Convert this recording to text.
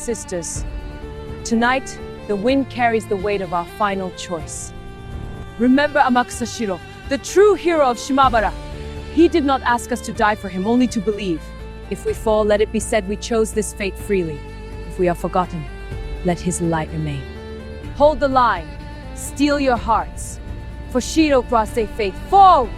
sisters. Tonight, the wind carries the weight of our final choice. Remember Amakusashiro, the true hero of Shimabara. He did not ask us to die for him, only to believe. If we fall, let it be said we chose this fate freely. If we are forgotten, let his light remain. Hold the line. Steel your hearts. For Shiro Cross faith. Fall!